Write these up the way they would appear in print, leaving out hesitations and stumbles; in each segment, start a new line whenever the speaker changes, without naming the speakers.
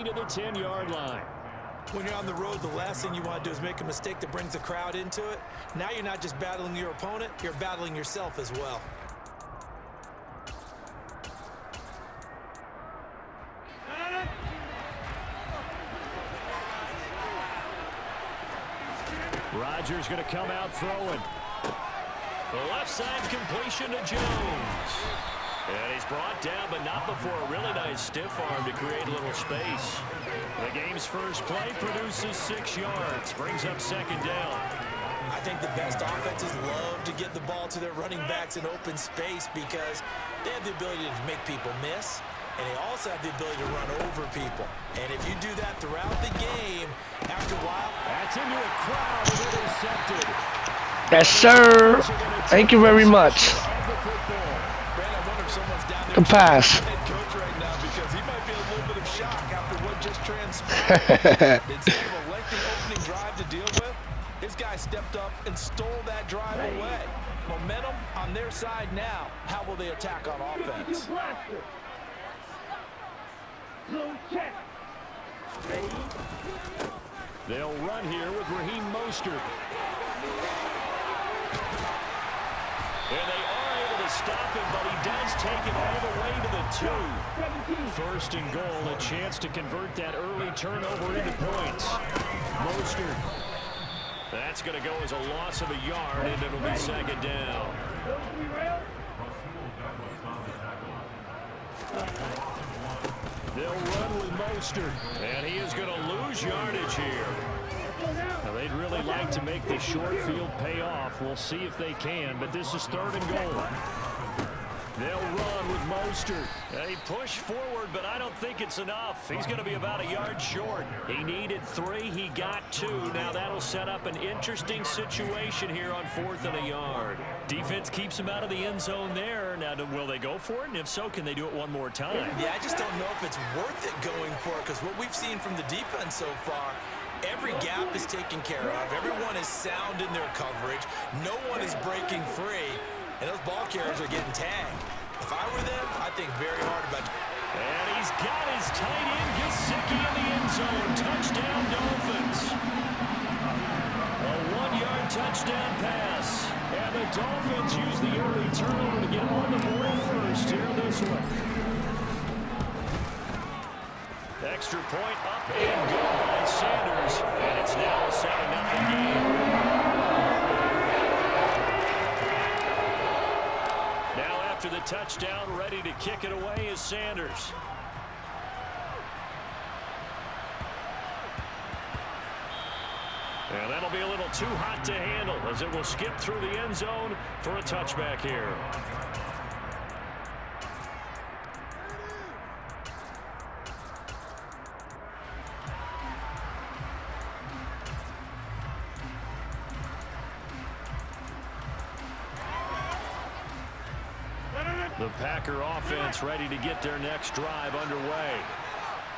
gain to the 10-yard line.
When you're on the road, the last thing you want to do is make a mistake that brings the crowd into it. Now you're not just battling your opponent, you're battling yourself as well.
Rodgers going to come out throwing. The left side completion to Jones. And he's brought down, but not before a really nice stiff arm to create a little space. The game's first play produces 6 yards, brings up second down.
I think the best offenses love to get the ball to their running backs in open space because they have the ability to make people miss, and they also have the ability to run over people. And if you do that throughout the game, after a while...
That's into a crowd and intercepted.
Yes, sir. Thank you very much. Good pass.
Coach right now because he might be a little bit of shock after what just transpired. Instead of a lengthy opening drive to deal with, his guy stepped up and stole that drive away. Momentum on their side now. How will they attack on offense?
They'll run here with Raheem Mostert. And they are able to stop him, but he does take it all the way to the 2. First and goal, a chance to convert that early turnover into points. Mostert. That's going to go as a loss of a yard, and it'll be second down. They'll run with Mostert, and he is going to lose yardage here. Now, they'd really like to make the short field pay off. We'll see if they can, but this is third and goal. They'll run with Mostert. They push forward, but I don't think it's enough. He's going to be about a yard short. He needed 3. He got 2. Now that'll set up an interesting situation here on 4th and a yard. Defense keeps him out of the end zone there. Now, will they go for it? And if so, can they do it one more time?
Yeah, I just don't know if it's worth it going for it because what we've seen from the defense so far, every gap is taken care of. Everyone is sound in their coverage. No one is breaking free. And those ball carriers are getting tagged. If I were them, I'd think very hard about it.
And he's got his tight end, Gesicki, in the end zone. Touchdown, Dolphins. A 1-yard touchdown pass. And the Dolphins use the early turnover to get on the board first here this one. Extra point up and good by Sanders. And it's now a 7-0 game. After the touchdown, ready to kick it away is Sanders. And that'll be a little too hot to handle as it will skip through the end zone for a touchback here. The Packer offense ready to get their next drive underway.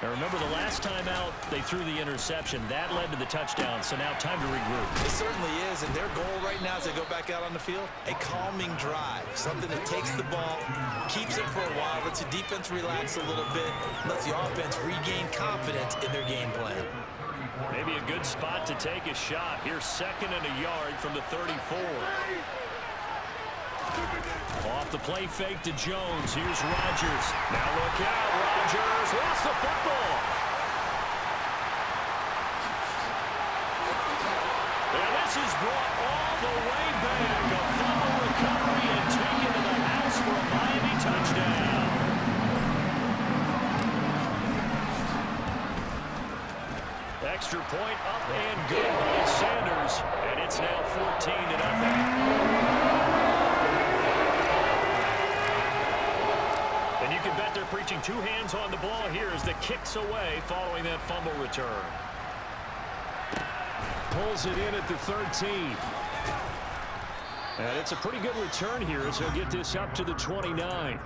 Now remember, the last time out, they threw the interception. That led to the touchdown, so now time to regroup.
It certainly is, and their goal right now as they go back out on the field, a calming drive. Something that takes the ball, keeps it for a while, lets the defense relax a little bit, lets the offense regain confidence in their game plan.
Maybe a good spot to take a shot. Here's 2nd and a yard from the 34. Off the play fake to Jones. Here's Rodgers. Now look out. Rodgers lost the football. And this is brought all the way back. A fumble recovery and taken to the house for a Miami touchdown. Extra point up and good by Sanders. And it's now 14-0. And you can bet they're preaching 2 hands on the ball here as the kick's away following that fumble return. Pulls it in at the 13. And it's a pretty good return here as he'll get this up to the 29.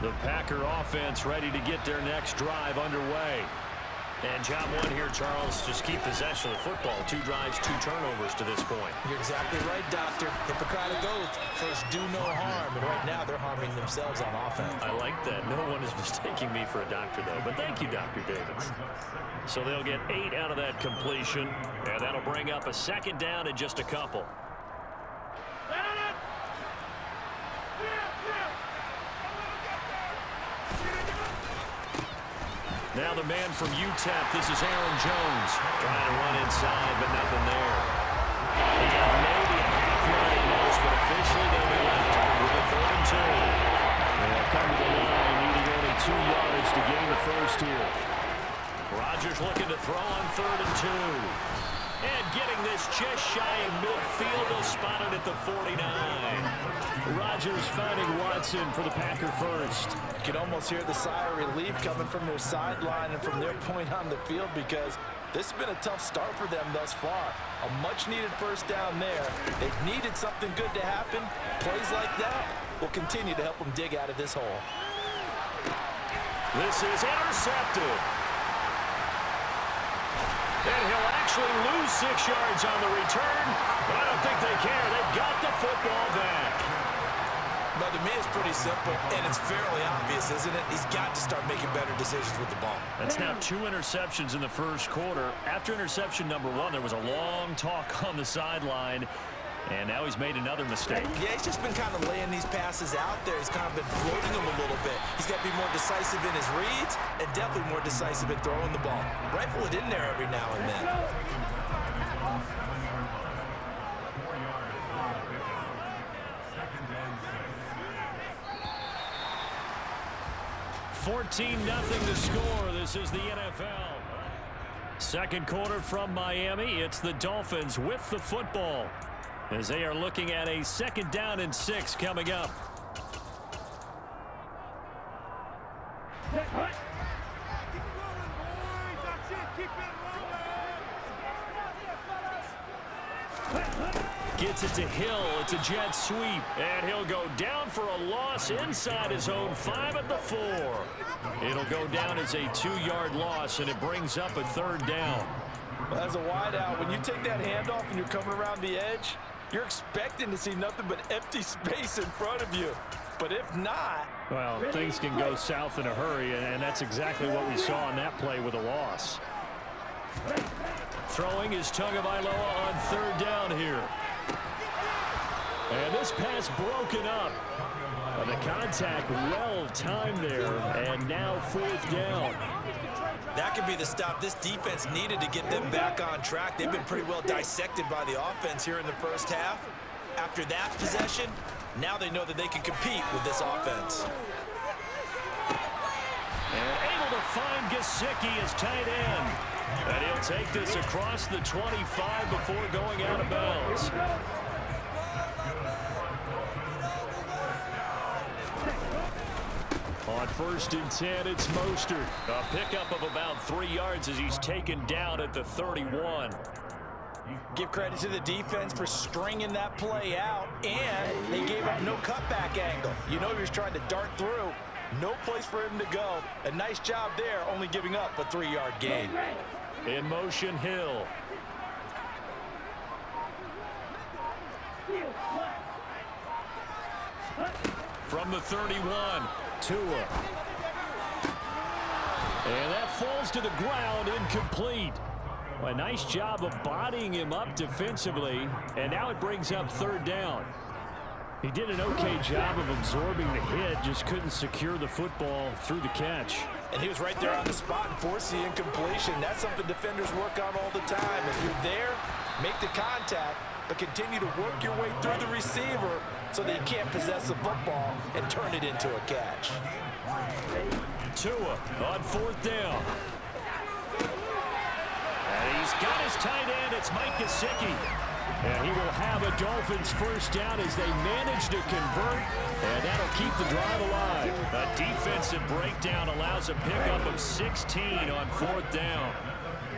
The Packer offense ready to get their next drive underway. And job one here, Charles, just keep possession of the football. 2 drives, 2 turnovers to this point.
You're exactly right, Doctor. Hippocratic oath. First, do no harm. And right now, they're harming themselves on offense.
I like that. No one is mistaking me for a doctor, though. But thank you, Dr. Davis. So they'll get 8 out of that completion. And that'll bring up a 2nd down in just a couple. Now the man from UTEP, this is Aaron Jones. Trying to run inside, but nothing there. He got maybe a half-yard at most, but officially they'll be left with a 3rd and 2. They'll come to the line, needing only 2 yards to gain the first here. Rodgers looking to throw on 3rd and 2. And getting this just shy of midfield, they'll spot it at the 49. Rodgers finding Watson for the Packer first.
You can almost hear the sigh of relief coming from their sideline and from their point on the field, because this has been a tough start for them thus far. A much-needed first down there. They've needed something good to happen. Plays like that will continue to help them dig out of this hole.
This is intercepted. And he'll actually lose 6 yards on the return, but I don't think they care. They've got the football back.
But to me, it's pretty simple, and it's fairly obvious, isn't it? He's got to start making better decisions with the ball.
That's now 2 interceptions in the first quarter. After interception number 1, there was a long talk on the sideline, and now he's made another mistake.
Yeah, he's just been kind of laying these passes out there. He's kind of been floating them a little bit. He's got to be more decisive in his reads and definitely more decisive in throwing the ball. Rifle it in there every now and then.
$14-0 to score. This is the NFL. Second quarter from Miami. It's the Dolphins with the football, as they are looking at a 2nd down and 6 coming up. Gets it to Hill. It's a jet sweep. And he'll go down for a loss inside his own 5 at the 4. It'll go down as a 2-yard loss, and it brings up a 3rd down.
Well, as a wideout, when you take that handoff and you're coming around the edge, you're expecting to see nothing but empty space in front of you. But if not...
Well, things can go south in a hurry, and that's exactly what we saw on that play with a loss. Throwing is Tagovailoa on 3rd down here. And this pass broken up. The contact well timed there, and now 4th down.
That could be the stop this defense needed to get them back on track. They've been pretty well dissected by the offense here in the first half. After that possession, now they know that they can compete with this offense.
And able to find Gesicki as tight end. And he'll take this across the 25 before going out of bounds. On 1st and 10, it's Mostert. A pickup of about 3 yards as he's taken down at the 31.
Give credit to the defense for stringing that play out, and they gave up no cutback angle. You know he was trying to dart through. No place for him to go. A nice job there, only giving up a 3-yard gain.
In motion, Hill. From the 31, Tua. And that falls to the ground, incomplete. A nice job of bodying him up defensively, and now it brings up 3rd down. He did an okay job of absorbing the hit, just couldn't secure the football through the catch.
And he was right there on the spot and forced the incompletion. That's something defenders work on all the time. If you're there, make the contact, but continue to work your way through the receiver so that you can't possess the football and turn it into a catch.
Tua on 4th down. And he's got his tight end. It's Mike Gesicki. And he will have a Dolphins first down as they manage to convert. And that'll keep the drive alive. A defensive breakdown allows a pickup of 16 on 4th down.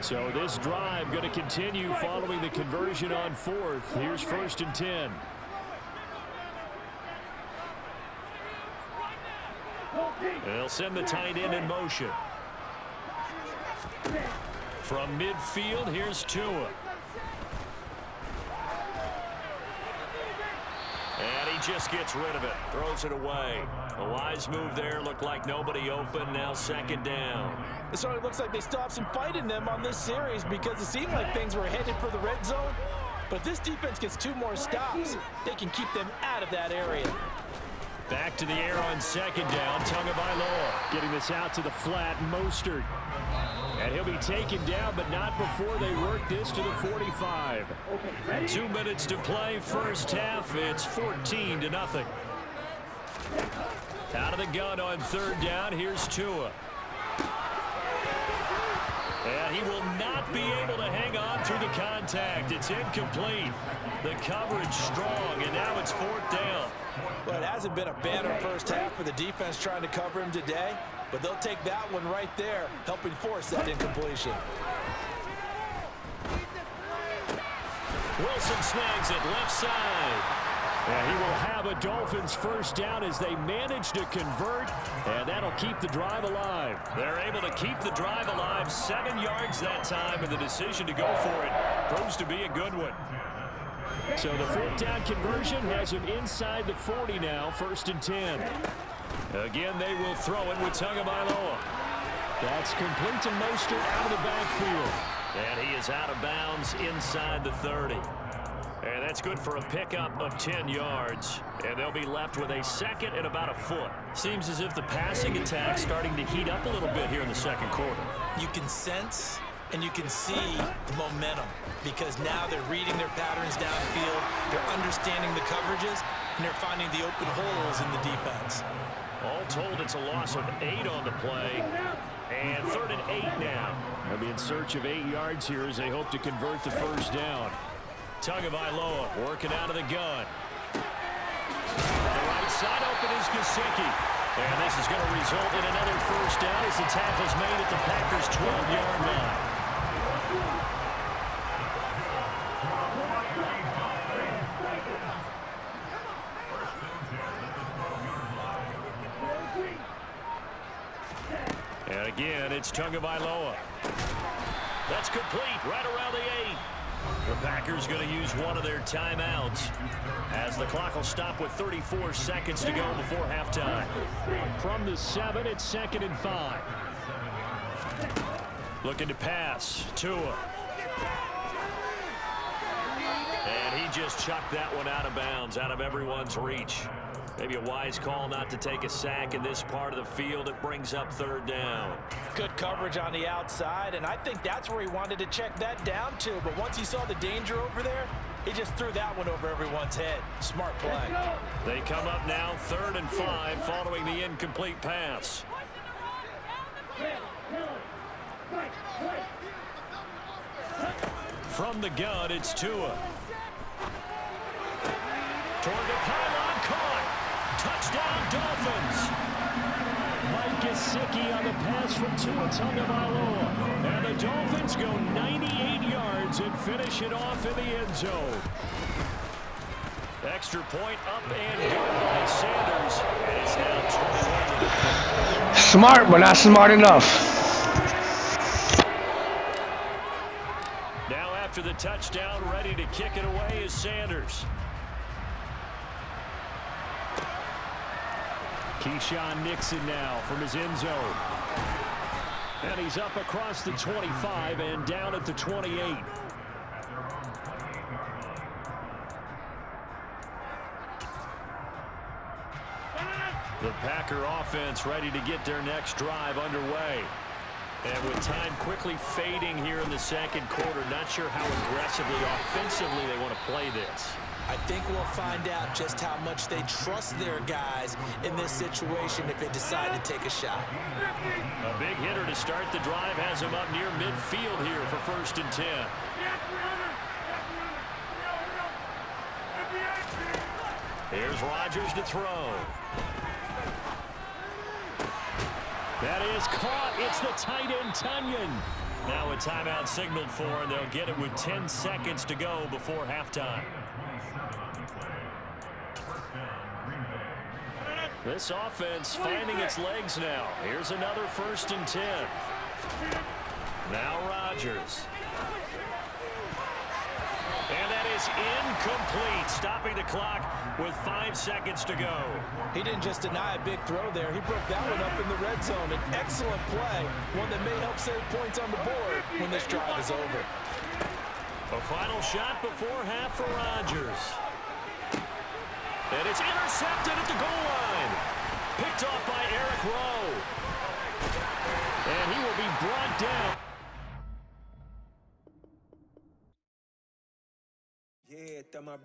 So this drive going to continue following the conversion on 4th. Here's 1st and 10. They'll send the tight end in motion. From midfield, here's Tua. And he just gets rid of it. Throws it away. A wise move there. Looked like nobody open. Now second down.
It certainly looks like they still have some fight in them on this series because it seemed like things were headed for the red zone. But if this defense gets 2 more stops, they can keep them out of that area.
Back to the air on second down. Tagovailoa getting this out to the flat. Mostert. And he'll be taken down, but not before they work this to the 45. 2 minutes to play first half. It's 14-0. Out of the gun on third down. Here's Tua. And he will not be able to hang on through the contact. It's incomplete. The coverage strong, and now it's 4th down.
Well, it hasn't been a banner first half for the defense trying to cover him today, but they'll take that one right there, helping force that incompletion.
Wilson snags it left side. And he will have a Dolphins first down as they manage to convert, and that'll keep the drive alive. They're able to keep the drive alive, 7 yards that time, and the decision to go for it proves to be a good one. So the 4th down conversion has him inside the 40 now, 1st and 10. Again, they will throw it with Tagovailoa. That's complete to Mostert out of the backfield. And he is out of bounds inside the 30. And that's good for a pickup of 10 yards. And they'll be left with a second and about a foot. Seems as if the passing attack's starting to heat up a little bit here in the second quarter.
You can sense and you can see the momentum because now they're reading their patterns downfield, they're understanding the coverages, and they're finding the open holes in the defense.
All told, it's a loss of 8 on the play. And 3rd and 8 now. They'll be in search of 8 yards here as they hope to convert the first down. Tagovailoa working out of the gun. The right side open is Gesicki. And this is going to result in another first down as the tackle's made at the Packers' 12-yard line. And again, it's Tagovailoa. That's complete right around the 8. The Packers going to use one of their timeouts as the clock will stop with 34 seconds to go before halftime. From the 7, it's 2nd and 5. Looking to pass. Tua. And he just chucked that one out of bounds, out of everyone's reach. Maybe a wise call not to take a sack in this part of the field. It brings up 3rd down.
Good coverage on the outside, and I think that's where he wanted to check that down to. But once he saw the danger over there, he just threw that one over everyone's head. Smart play.
They come up now 3rd and 5 following the incomplete pass. From the gun, it's Tua. Toward the pylon, caught. Touchdown, Dolphins. Mike Gesicki on the pass from Tua Tagovailoa. And the Dolphins go 98 yards and finish it off in the end zone. Extra point up and good by Sanders. And it's now 21.
Smart, but not smart enough.
Now after the touchdown, ready to kick it away is Sanders. Keyshawn Nixon now from his end zone. And he's up across the 25 and down at the 28. The Packer offense ready to get their next drive underway. And with time quickly fading here in the second quarter, not sure how aggressively, offensively they want to play this.
I think we'll find out just how much they trust their guys in this situation if they decide to take a shot.
A big hitter to start the drive has him up near midfield here for 1st and 10. Here's Rodgers to throw. That is caught. It's the tight end, Tunyon. Now a timeout signaled for, and they'll get it with 10 seconds to go before halftime. This offense finding its legs now. Here's another 1st and 10. Now Rodgers. And that is incomplete, stopping the clock with 5 seconds to go.
He didn't just deny a big throw there. He broke that one up in the red zone. An excellent play, one that may help save points on the board when this drive is over.
A final shot before half for Rodgers. And it's intercepted at the goal line. Picked off by Eric Rowe. And he will be brought down.
Yeah, my